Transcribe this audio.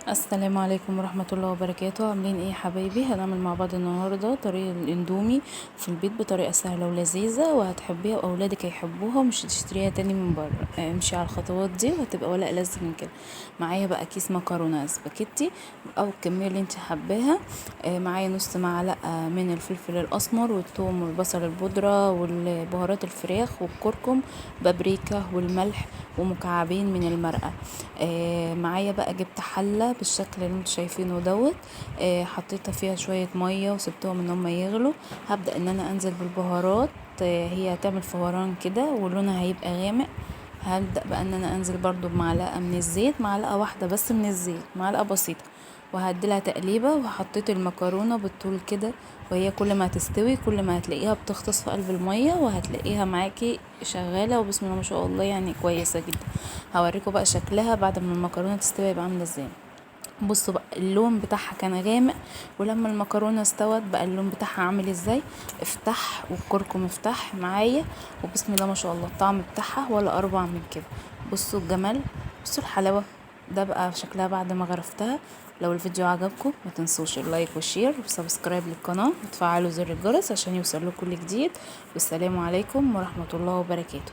السلام عليكم ورحمة الله وبركاته. عاملين ايه يا حبايبي؟ هنعمل مع بعض النهاردة طريقة الاندومي في البيت بطريقة سهلة ولذيذة وهتحبيها واولادك هيحبوها ومش تشتريها تاني من بره. امشي على الخطوات دي وهتبقى ولا ألذ من كده. معايا بقى كيس مكرونة سباكيتي او الكمية اللي انت حباها. معايا نص معلقة من الفلفل الاسمر والثوم والبصل البودرة والبهارات الفراخ والكركم، بابريكا والملح، ومكعبين من المرقة. معايا بقى جبت حلة بالشكل اللي انتوا شايفينه دوت. حطيتها فيها شوية مية وسبتهم ان هم يغلوا. هبدأ ان انا انزل بالبهارات. هي هتعمل فوران كده ولونها هيبقى غامق. هبدأ بقى ان انا انزل برضو بمعلقة من الزيت، معلقة واحدة بس من الزيت، معلقة بسيطة، وهديلها تقليبة. وحطيت المكرونة بالطول كده، وهي كل ما تستوي كل ما هتلاقيها بتغطس في قلب المية وهتلاقيها معاكي شغالة وبسم الله ما شاء الله، يعني كويسة جدا. هوريكم بقى شكلها بعد ما المكرونة تستوي يبقى عاملة ازاي. بصوا بقى اللون بتاعها كان غامق، ولما المكرونه استوت بقى اللون بتاعها عامل ازاي. افتح والكركم افتح معايا، وبسم الله ما شاء الله الطعم بتاعها ولا اروع من كده. بصوا الجمال، بصوا الحلاوه. ده بقى شكلها بعد ما غرفتها. لو الفيديو عجبكم ما تنسوش اللايك والشير وسبسكرايب للقناه وتفعلوا زر الجرس عشان يوصل لكم كل جديد. والسلام عليكم ورحمه الله وبركاته.